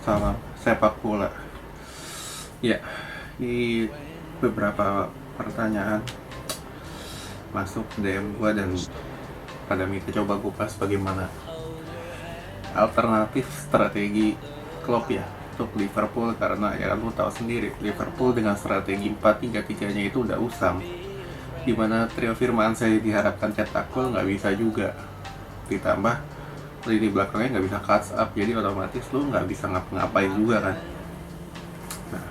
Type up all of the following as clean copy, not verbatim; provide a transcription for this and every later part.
salam sepak bola. Ya, di beberapa pertanyaan masuk DM gua dan pada minta coba gue bahas bagaimana alternatif strategi Klopp ya untuk Liverpool, karena ya lu tahu sendiri Liverpool dengan strategi 4-3-3-nya itu udah usang, dimana trio Firmansyah diharapkan cetak gol nggak bisa juga, ditambah lini belakangnya nggak bisa catch up, jadi otomatis lu nggak bisa ngapa-ngapain juga kan. Nah,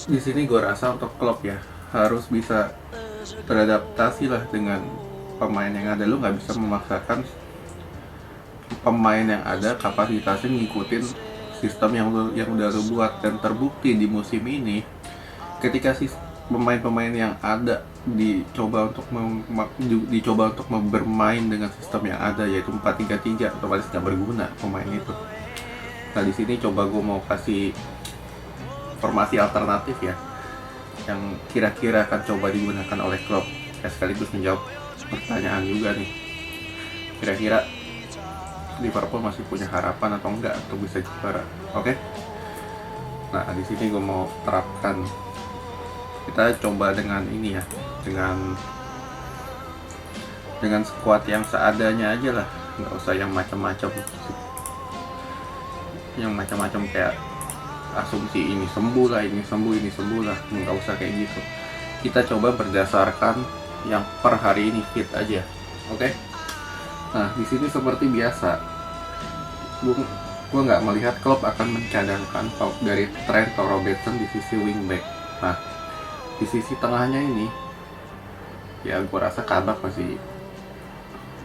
di sini gue rasa untuk Klopp ya harus bisa beradaptasi lah dengan pemain yang ada. Lu nggak bisa memaksakan pemain yang ada kapasitasnya ngikutin sistem yang udah lu buat, dan terbukti di musim ini ketika pemain-pemain yang ada dicoba untuk bermain dengan sistem yang ada yaitu 4-3-3, otomatis nggak berguna pemain itu. Nah di sini coba gue mau kasih formasi alternatif ya yang kira-kira akan coba digunakan oleh Klopp, ya sekaligus menjawab pertanyaan juga nih, kira-kira Liverpool masih punya harapan atau enggak untuk bisa juara. Oke? Nah di sini gue mau terapkan, kita coba dengan ini ya, dengan squad yang seadanya aja lah, nggak usah yang macam-macam kayak asumsi ini sembuh lah, ini sembuh lah, nggak usah kayak gitu. Kita coba berdasarkan yang per hari ini fit aja. Oke? Nah di sini seperti biasa, gue nggak melihat Klopp akan mencadangkan dari Trent atau Robertson di sisi wingback. Nah di sisi tengahnya ini ya gue rasa Kabak masih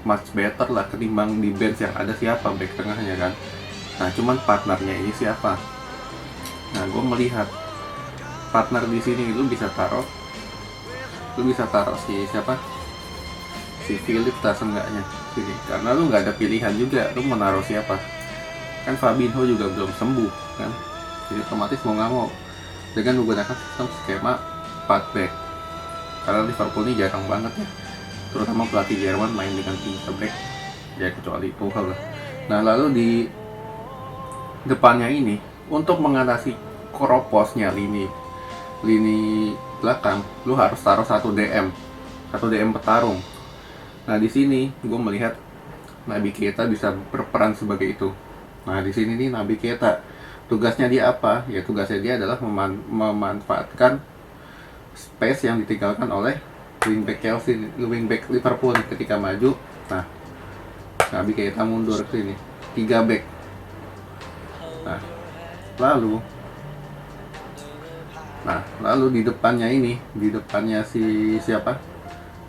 much better lah ketimbang di bench yang ada siapa back tengahnya kan. Nah cuman partnernya ini siapa? Nah gue melihat partner di sini lu bisa taruh si siapa, si Philip tak seenggaknya sini, karena lu nggak ada pilihan juga, lu mau naruh siapa kan. Fabinho juga belum sembuh kan, jadi otomatis mau nggak mau dengan menggunakan sistem skema 4 back, karena Liverpool ini jarang banget ya, terutama pelatih Jerman main dengan 3 back ya, kecuali Tuchel lah. Nah lalu di depannya ini untuk mengatasi kroposnya lini belakang, lu harus taruh satu DM petarung. Nah di sini gue melihat Naby Keita bisa berperan sebagai itu. Nah di sini nih Naby Keita tugasnya dia apa? Ya tugasnya dia adalah memanfaatkan space yang ditinggalkan oleh wingback Liverpool ketika maju. Nah Naby Keita mundur ke sini 3 back. Nah lalu di depannya si siapa,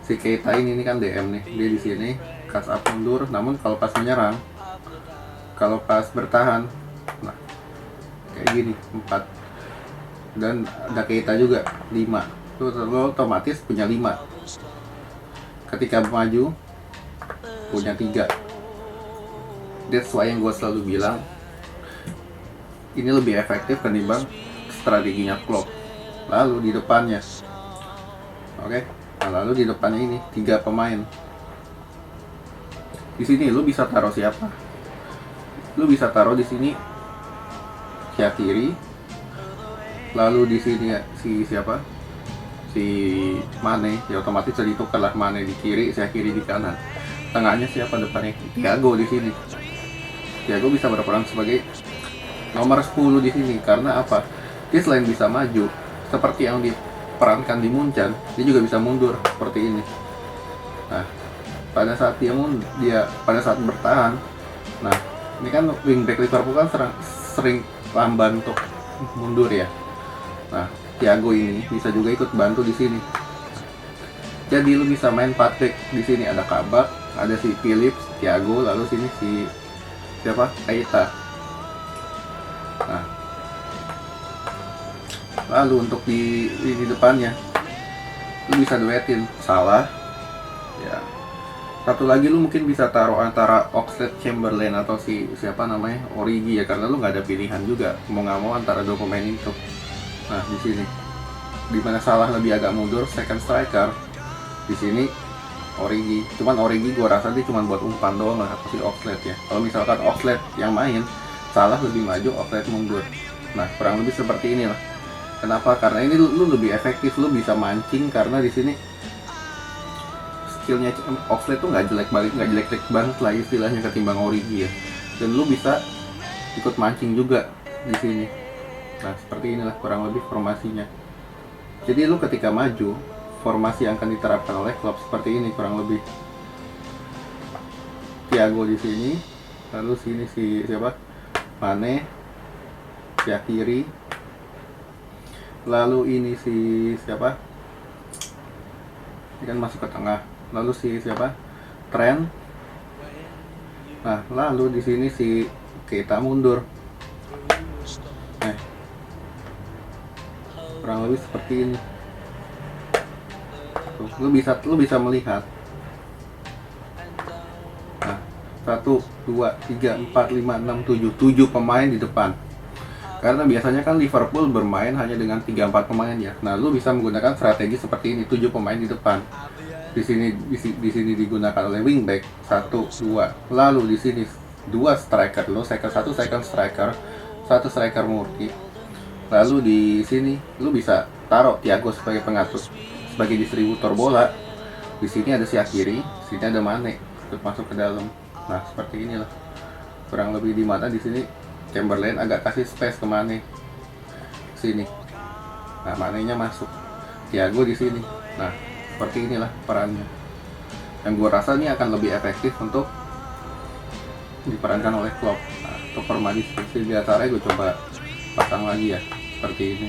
si Keita ini kan DM nih, dia di sini catch up mundur, namun kalau pas menyerang, kalau pas bertahan, nah kayak gini 4, dan ada Keita juga 5, lo otomatis punya 5, ketika maju punya 3. That's why yang gue selalu bilang ini lebih efektif ketimbang strateginya Klopp. Lalu di depannya, oke? Nah lalu di depannya ini 3 pemain. Di sini lu bisa taruh siapa? Lu bisa taruh di sini Shaqiri. Lalu di sini si siapa? Si Mane, ya otomatis jadi tukar lah, Mane di kiri, Shaqiri di kanan. Tengahnya siapa depannya? Thiago di sini. Thiago bisa berperan sebagai nomor 10 di sini, karena apa? Dia selain bisa maju seperti yang diperankan di Munchen, dia juga bisa mundur seperti ini. Nah, pada saat pada saat bertahan, nah ini kan wingback Liverpool kan sering lamban untuk mundur ya. Nah, Thiago ini bisa juga ikut bantu di sini. Jadi lu bisa main 4 back di sini, ada Kabak, ada si Phillips, Thiago, lalu sini si siapa? Keita. Nah, lalu untuk di depannya lu bisa duetin Salah ya. Satu lagi lu mungkin bisa taruh antara Oxlade-Chamberlain atau si siapa namanya, Origi ya, karena lu nggak ada pilihan juga, mau nggak mau antara 2 pemain itu. Nah di sini dimana Salah lebih agak mundur, second striker di sini Origi. Cuman Origi gua rasa dia cuma buat umpan doang lah, atau si Oxlade ya. Kalau misalkan Oxlade yang main, Salah lebih maju, Oxlade mundur. Nah, kurang lebih seperti inilah. Kenapa? Karena ini lu lebih efektif, lu bisa mancing karena di sini skillnya Oxlade tuh nggak jelek banget lah istilahnya ketimbang Origi ya. Dan lu bisa ikut mancing juga di sini. Nah, seperti inilah kurang lebih formasinya. Jadi lu ketika maju, formasi yang akan diterapkan oleh Klopp seperti ini kurang lebih. Thiago di sini, lalu sini si siapa? Mane, Shaqiri. Lalu ini si siapa? Ini kan masuk ke tengah. Lalu si siapa? Trent. Nah, lalu di sini si Keita mundur. Kurang lebih seperti ini. Tuh, lu bisa melihat. Nah, 1, 2, 3, 4, 5, 6, 7 pemain di depan. Karena biasanya kan Liverpool bermain hanya dengan 3-4 pemain ya. Nah, lu bisa menggunakan strategi seperti ini, 7 pemain di depan. Di sini digunakan oleh wingback 1, 2. Lalu di sini 2 striker, lu striker 1, second striker, 1 striker murni. Lalu di sini lu bisa taruh Thiago sebagai pengatur, sebagai distributor bola. Di sini ada Shaqiri, di sini ada Mane untuk masuk ke dalam. Nah, seperti inilah. Kurang lebih di mana di sini Chamberlain agak kasih space ke Mane. Sini. Nah, Mane-nya masuk. Thiago di sini. Nah, seperti inilah perannya. Yang gue rasa ini akan lebih efektif untuk diperankan oleh Klopp. Nah, untuk formasi seperti biasa gue coba pasang lagi ya, seperti ini.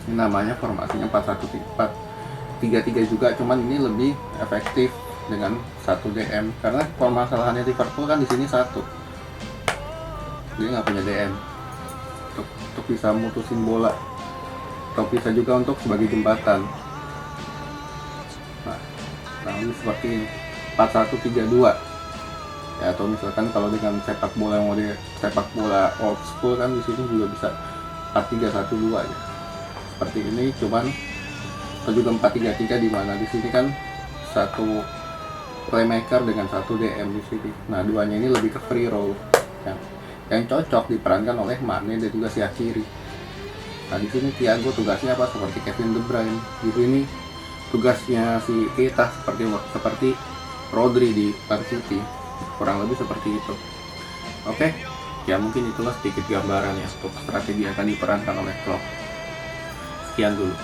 Ini namanya formasinya 4-1-4-3-3 juga, cuman ini lebih efektif dengan 1 DM karena permasalahannya Liverpool kan di sini 1. Dia nggak punya DM untuk bisa mutusin bola, atau bisa juga untuk sebagai jembatan. Nah, ini seperti ini 4-1-3-2 ya, atau misalkan kalau dengan sepak bola yang model sepak bola old school kan di sini juga bisa 4-3-1-2 ya, seperti ini. Cuman atau juga 4-3-3 di mana di sini kan 1 playmaker dengan 1 DM di sini. Nah, duanya ini lebih ke free roll yang cocok diperankan oleh Mane dan juga Shaqiri. Nah, di sini Thiago tugasnya apa? Seperti Kevin De Bruyne. Di sini tugasnya si Keita seperti Rodri di Man City. Kurang lebih seperti itu. Oke, ya mungkin itulah sedikit gambaran ya untuk strategi yang akan diperankan oleh Klopp. Sekian dulu.